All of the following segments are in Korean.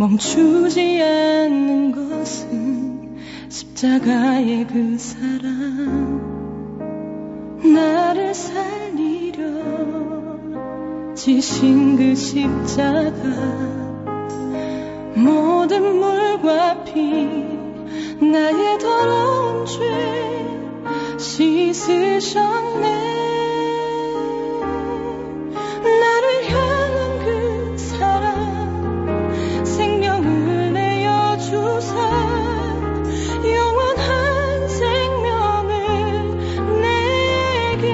멈추지 않는 것은 십자가의 그 사랑. 나를 살리려 지신 그 십자가. 모든 물과 피 나의 더러운 죄 씻으셨네. 나를 향한 그 사랑 생명을 내어주사 영원한 생명을 내게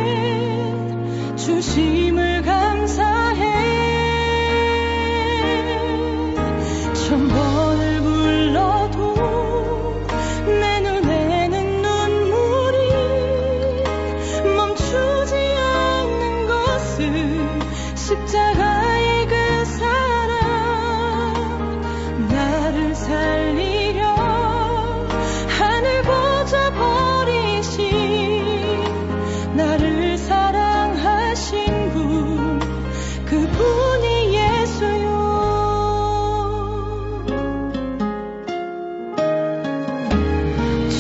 주심을 감사해. 천 번을 불러도 내 눈에는 눈물이 멈추지 않는 것은 십자가의 그 사랑. 나를 살리려 하늘 보좌 버리신 나를 사랑하신 분, 그분이 예수요.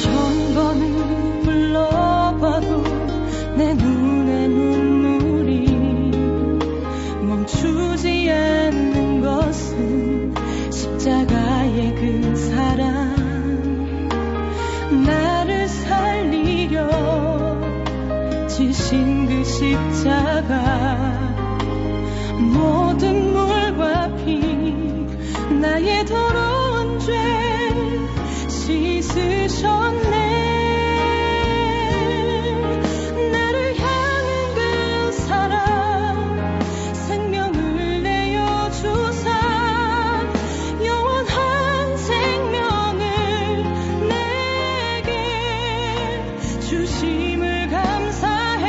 천 번을 불러봐도 내 눈에 눈물이 멈추지 않는 것은 십자가의 그 사랑. 나를 살리려 지신 그 십자가. 모든 물과 피 나의 더러운 죄 씻으셨네. 나를 향한 그 사랑 생명을 내어주사 영원한 생명을 내게 주심을 감사해.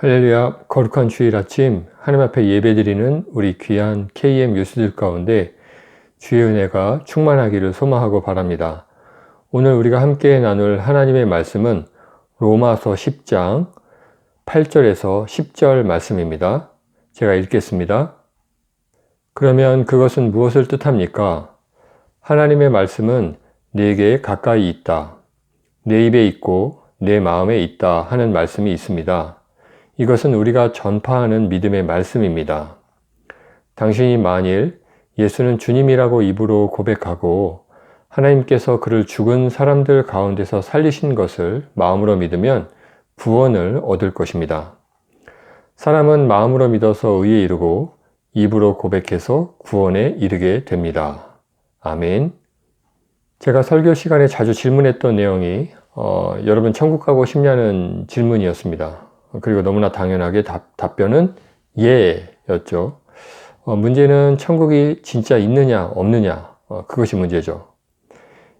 할렐루야. 거룩한 주일 아침 하나님 앞에 예배드리는 우리 귀한 KM 유수들 가운데 주의 은혜가 충만하기를 소망하고 바랍니다. 오늘 우리가 함께 나눌 하나님의 말씀은 로마서 10장 8절에서 10절 말씀입니다. 제가 읽겠습니다. 그러면 그것은 무엇을 뜻합니까? 하나님의 말씀은 내게 가까이 있다. 내 입에 있고 내 마음에 있다 하는 말씀이 있습니다. 이것은 우리가 전파하는 믿음의 말씀입니다. 당신이 만일 예수는 주님이라고 입으로 고백하고 하나님께서 그를 죽은 사람들 가운데서 살리신 것을 마음으로 믿으면 구원을 얻을 것입니다. 사람은 마음으로 믿어서 의에 이르고 입으로 고백해서 구원에 이르게 됩니다. 아멘. 제가 설교 시간에 자주 질문했던 내용이 여러분 천국 가고 싶냐는 질문이었습니다. 그리고 너무나 당연하게 답변은 예였죠. 문제는 천국이 진짜 있느냐 없느냐 그것이 문제죠.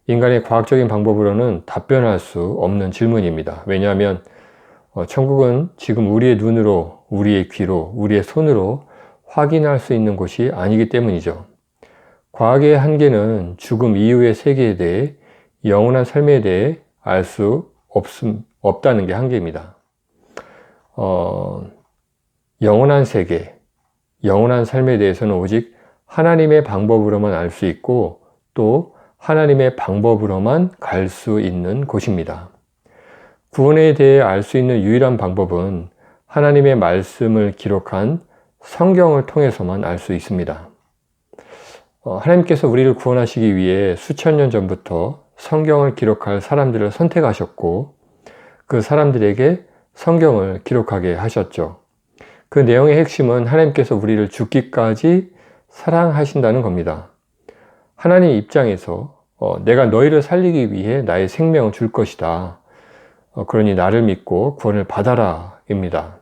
인간의 과학적인 방법으로는 답변할 수 없는 질문입니다. 왜냐하면 천국은 지금 우리의 눈으로, 우리의 귀로, 우리의 손으로 확인할 수 있는 곳이 아니기 때문이죠. 과학의 한계는 죽음 이후의 세계에 대해, 영원한 삶에 대해 알 수 없다는 게 한계입니다. 영원한 세계, 영원한 삶에 대해서는 오직 하나님의 방법으로만 알 수 있고 또 하나님의 방법으로만 갈 수 있는 곳입니다. 구원에 대해 알 수 있는 유일한 방법은 하나님의 말씀을 기록한 성경을 통해서만 알 수 있습니다. 하나님께서 우리를 구원하시기 위해 수천 년 전부터 성경을 기록할 사람들을 선택하셨고 그 사람들에게 성경을 기록하게 하셨죠. 그 내용의 핵심은 하나님께서 우리를 죽기까지 사랑하신다는 겁니다. 하나님 입장에서 내가 너희를 살리기 위해 나의 생명을 줄 것이다. 그러니 나를 믿고 구원을 받아라 입니다.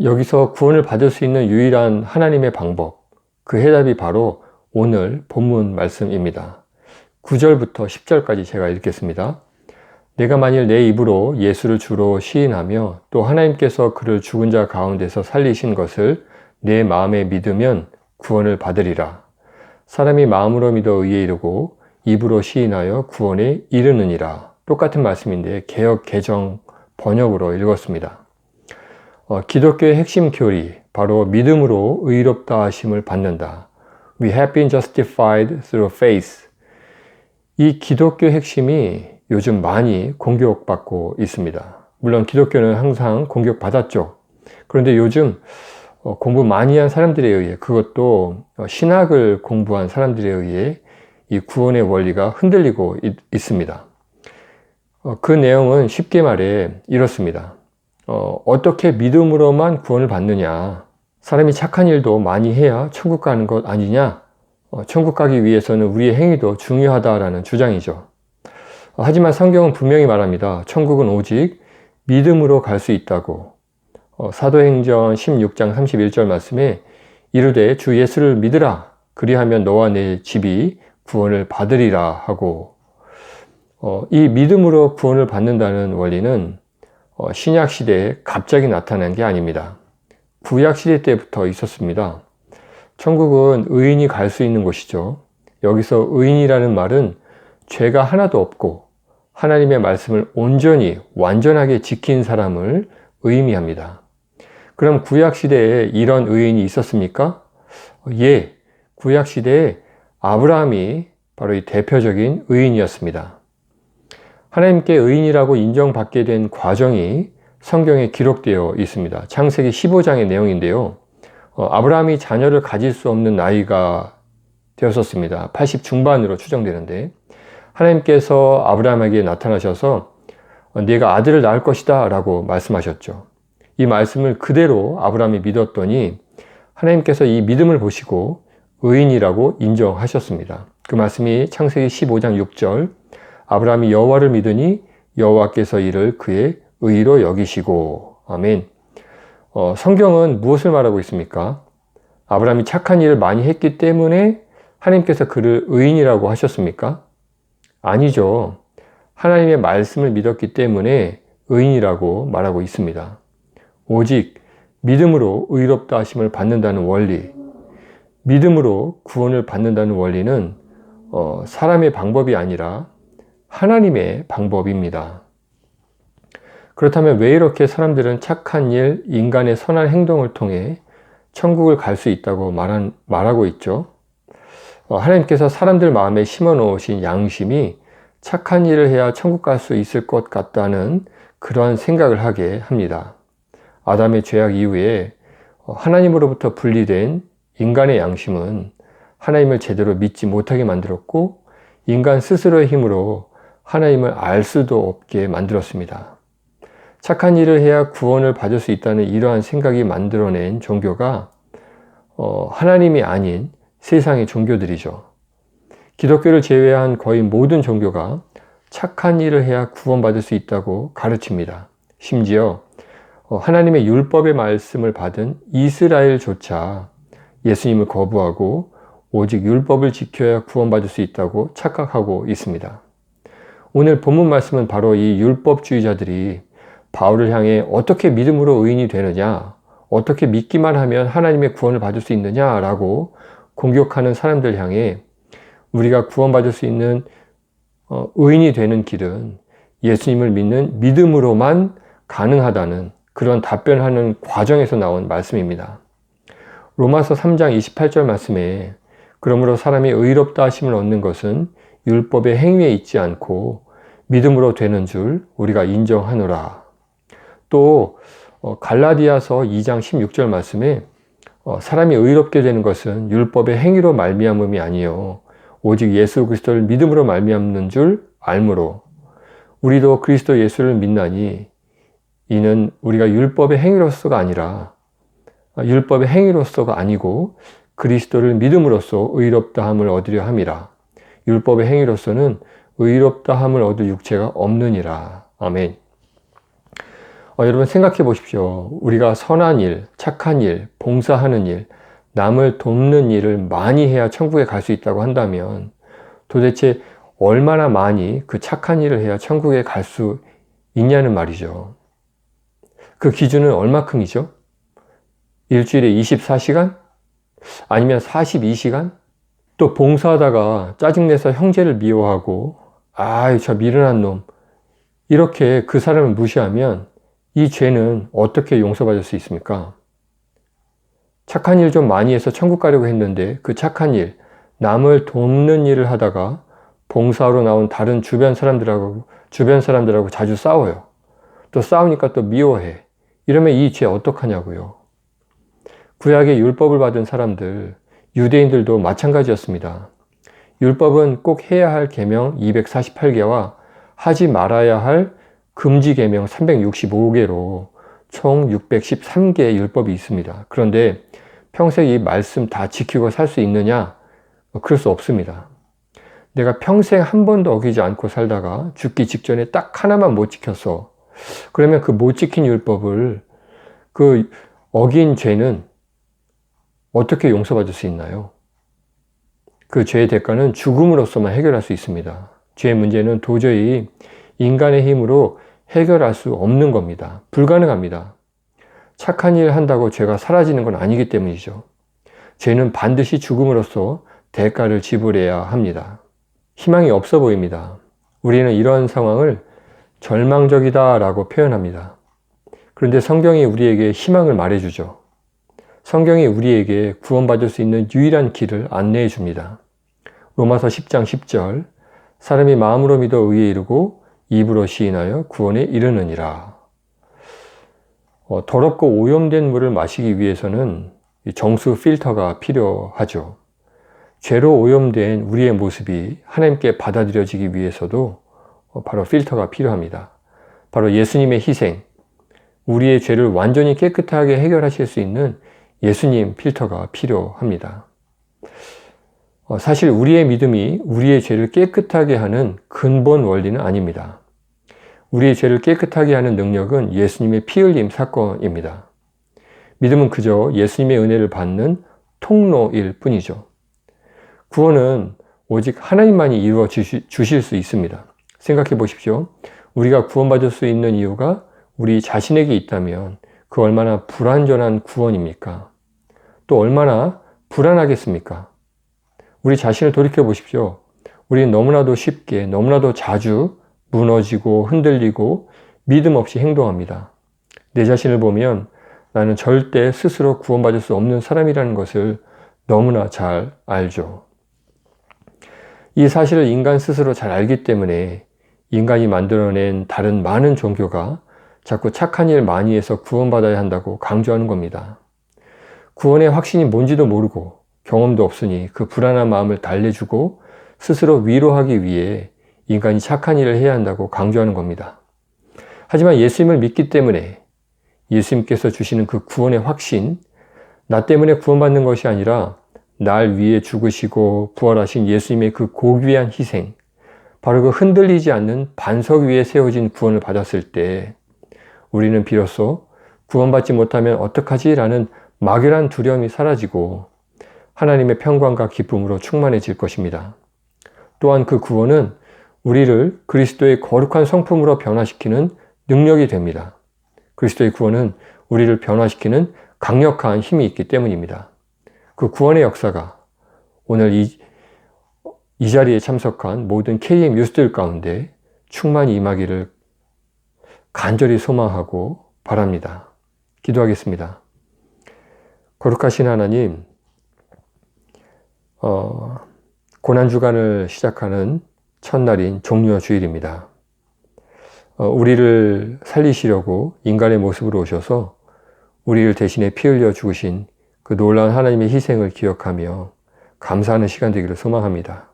여기서 구원을 받을 수 있는 유일한 하나님의 방법, 그 해답이 바로 오늘 본문 말씀입니다. 9절부터 10절까지 제가 읽겠습니다. 내가 만일 내 입으로 예수를 주로 시인하며 또 하나님께서 그를 죽은 자 가운데서 살리신 것을 내 마음에 믿으면 구원을 받으리라. 사람이 마음으로 믿어 의에 이르고 입으로 시인하여 구원에 이르느니라. 똑같은 말씀인데 개역 개정 번역으로 읽었습니다. 기독교의 핵심 교리, 바로 믿음으로 의롭다 하심을 받는다. We have been justified through faith. 이 기독교 핵심이 요즘 많이 공격받고 있습니다. 물론 기독교는 항상 공격받았죠. 그런데 요즘 공부 많이 한 사람들에 의해, 그것도 신학을 공부한 사람들에 의해 이 구원의 원리가 흔들리고 있습니다. 그 내용은 쉽게 말해 이렇습니다. 어떻게 믿음으로만 구원을 받느냐? 사람이 착한 일도 많이 해야 천국 가는 것 아니냐? 천국 가기 위해서는 우리의 행위도 중요하다라는 주장이죠. 하지만 성경은 분명히 말합니다. 천국은 오직 믿음으로 갈 수 있다고. 사도행전 16장 31절 말씀에 이르되 주 예수를 믿으라. 그리하면 너와 내 집이 구원을 받으리라 하고, 이 믿음으로 구원을 받는다는 원리는 신약 시대에 갑자기 나타난 게 아닙니다. 구약 시대 때부터 있었습니다. 천국은 의인이 갈 수 있는 곳이죠. 여기서 의인이라는 말은 죄가 하나도 없고 하나님의 말씀을 온전히 완전하게 지킨 사람을 의미합니다. 그럼 구약 시대에 이런 의인이 있었습니까? 예, 구약 시대에 아브라함이 바로 이 대표적인 의인이었습니다. 하나님께 의인이라고 인정받게 된 과정이 성경에 기록되어 있습니다. 창세기 15장의 내용인데요. 아브라함이 자녀를 가질 수 없는 나이가 되었었습니다. 80 중반으로 추정되는데 하나님께서 아브라함에게 나타나셔서 네가 아들을 낳을 것이다 라고 말씀하셨죠. 이 말씀을 그대로 아브라함이 믿었더니 하나님께서 이 믿음을 보시고 의인이라고 인정하셨습니다. 그 말씀이 창세기 15장 6절 아브라함이 여호와를 믿으니 여호와께서 이를 그의 의로 여기시고. 아멘. 성경은 무엇을 말하고 있습니까? 아브라함이 착한 일을 많이 했기 때문에 하나님께서 그를 의인이라고 하셨습니까? 아니죠. 하나님의 말씀을 믿었기 때문에 의인이라고 말하고 있습니다. 오직 믿음으로 의롭다 하심을 받는다는 원리, 믿음으로 구원을 받는다는 원리는 사람의 방법이 아니라 하나님의 방법입니다. 그렇다면 왜 이렇게 사람들은 착한 일, 인간의 선한 행동을 통해 천국을 갈 수 있다고 말하고 있죠? 하나님께서 사람들 마음에 심어 놓으신 양심이 착한 일을 해야 천국 갈 수 있을 것 같다는 그러한 생각을 하게 합니다. 아담의 죄악 이후에 하나님으로부터 분리된 인간의 양심은 하나님을 제대로 믿지 못하게 만들었고 인간 스스로의 힘으로 하나님을 알 수도 없게 만들었습니다. 착한 일을 해야 구원을 받을 수 있다는 이러한 생각이 만들어낸 종교가 하나님이 아닌 세상의 종교들이죠. 기독교를 제외한 거의 모든 종교가 착한 일을 해야 구원받을 수 있다고 가르칩니다. 심지어 하나님의 율법의 말씀을 받은 이스라엘조차 예수님을 거부하고 오직 율법을 지켜야 구원받을 수 있다고 착각하고 있습니다. 오늘 본문 말씀은 바로 이 율법주의자들이 바울을 향해 어떻게 믿음으로 의인이 되느냐, 어떻게 믿기만 하면 하나님의 구원을 받을 수 있느냐라고 공격하는 사람들 향해 우리가 구원받을 수 있는 의인이 되는 길은 예수님을 믿는 믿음으로만 가능하다는 그런 답변하는 과정에서 나온 말씀입니다. 로마서 3장 28절 말씀에 그러므로 사람이 의롭다 하심을 얻는 것은 율법의 행위에 있지 않고 믿음으로 되는 줄 우리가 인정하노라. 또 갈라디아서 2장 16절 말씀에 사람이 의롭게 되는 것은 율법의 행위로 말미암음이 아니요 오직 예수 그리스도를 믿음으로 말미암는 줄 알므로 우리도 그리스도 예수를 믿나니 이는 우리가 율법의 행위로서가 아니고 그리스도를 믿음으로써 의롭다함을 얻으려 함이라. 율법의 행위로서는 의롭다함을 얻을 육체가 없느니라. 아멘. 여러분 생각해 보십시오. 우리가 선한 일, 착한 일, 봉사하는 일, 남을 돕는 일을 많이 해야 천국에 갈 수 있다고 한다면 도대체 얼마나 많이 그 착한 일을 해야 천국에 갈 수 있냐는 말이죠. 그 기준은 얼마큼이죠? 일주일에 24시간? 아니면 42시간? 또 봉사하다가 짜증내서 형제를 미워하고 아이 저 미련한 놈 이렇게 그 사람을 무시하면 이 죄는 어떻게 용서받을 수 있습니까? 착한 일 좀 많이 해서 천국 가려고 했는데 그 착한 일, 남을 돕는 일을 하다가 봉사하러 나온 다른 주변 사람들하고 자주 싸워요. 또 싸우니까 또 미워해. 이러면 이 죄 어떡하냐고요. 구약의 율법을 받은 사람들, 유대인들도 마찬가지였습니다. 율법은 꼭 해야 할 계명 248개와 하지 말아야 할 금지 계명 365개로 총 613개의 율법이 있습니다. 그런데 평생 이 말씀 다 지키고 살 수 있느냐? 그럴 수 없습니다. 내가 평생 한 번도 어기지 않고 살다가 죽기 직전에 딱 하나만 못 지켰어. 그러면 그 못 지킨 율법을 그 어긴 죄는 어떻게 용서받을 수 있나요? 그 죄의 대가는 죽음으로서만 해결할 수 있습니다. 죄의 문제는 도저히 인간의 힘으로 해결할 수 없는 겁니다. 불가능합니다. 착한 일 한다고 죄가 사라지는 건 아니기 때문이죠. 죄는 반드시 죽음으로써 대가를 지불해야 합니다. 희망이 없어 보입니다. 우리는 이런 상황을 절망적이다 라고 표현합니다. 그런데 성경이 우리에게 희망을 말해주죠. 성경이 우리에게 구원받을 수 있는 유일한 길을 안내해 줍니다. 로마서 10장 10절 사람이 마음으로 믿어 의에 이르고 입으로 시인하여 구원에 이르느니라. 더럽고 오염된 물을 마시기 위해서는 정수 필터가 필요하죠. 죄로 오염된 우리의 모습이 하나님께 받아들여지기 위해서도 바로 필터가 필요합니다. 바로 예수님의 희생, 우리의 죄를 완전히 깨끗하게 해결하실 수 있는 예수님 필터가 필요합니다. 사실 우리의 믿음이 우리의 죄를 깨끗하게 하는 근본 원리는 아닙니다. 우리의 죄를 깨끗하게 하는 능력은 예수님의 피 흘림 사건입니다. 믿음은 그저 예수님의 은혜를 받는 통로일 뿐이죠. 구원은 오직 하나님만이 이루어 주실 수 있습니다. 생각해 보십시오. 우리가 구원받을 수 있는 이유가 우리 자신에게 있다면 그 얼마나 불완전한 구원입니까? 또 얼마나 불안하겠습니까? 우리 자신을 돌이켜 보십시오. 우리는 너무나도 쉽게, 너무나도 자주 무너지고 흔들리고 믿음 없이 행동합니다. 내 자신을 보면 나는 절대 스스로 구원받을 수 없는 사람이라는 것을 너무나 잘 알죠. 이 사실을 인간 스스로 잘 알기 때문에 인간이 만들어낸 다른 많은 종교가 자꾸 착한 일 많이 해서 구원받아야 한다고 강조하는 겁니다. 구원의 확신이 뭔지도 모르고 경험도 없으니 그 불안한 마음을 달래주고 스스로 위로하기 위해 인간이 착한 일을 해야 한다고 강조하는 겁니다. 하지만 예수님을 믿기 때문에 예수님께서 주시는 그 구원의 확신, 나 때문에 구원받는 것이 아니라 날 위해 죽으시고 부활하신 예수님의 그 고귀한 희생, 바로 그 흔들리지 않는 반석 위에 세워진 구원을 받았을 때 우리는 비로소 구원받지 못하면 어떡하지? 라는 막연한 두려움이 사라지고 하나님의 평강과 기쁨으로 충만해질 것입니다. 또한 그 구원은 우리를 그리스도의 거룩한 성품으로 변화시키는 능력이 됩니다. 그리스도의 구원은 우리를 변화시키는 강력한 힘이 있기 때문입니다. 그 구원의 역사가 오늘 이 자리에 참석한 모든 KM 유스들 가운데 충만히 임하기를 간절히 소망하고 바랍니다. 기도하겠습니다. 거룩하신 하나님, 고난주간을 시작하는 첫날인 종려 주일입니다. 우리를 살리시려고 인간의 모습으로 오셔서 우리를 대신에 피 흘려 죽으신 그 놀라운 하나님의 희생을 기억하며 감사하는 시간 되기를 소망합니다.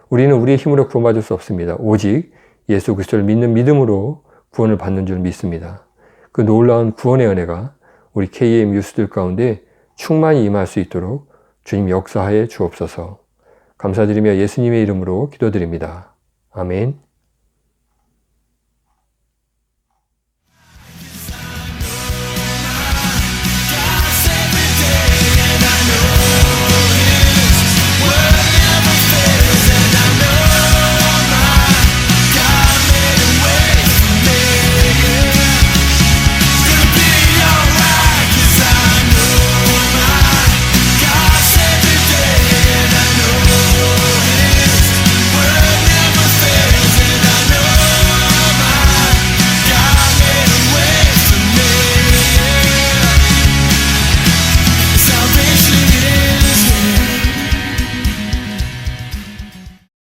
우리는 우리의 힘으로 구원받을 수 없습니다. 오직 예수 그리스도를 믿는 믿음으로 구원을 받는 줄 믿습니다. 그 놀라운 구원의 은혜가 우리 KM 유스들 가운데 충만히 임할 수 있도록 주님 역사하여 주옵소서. 감사드리며 예수님의 이름으로 기도드립니다. 아멘.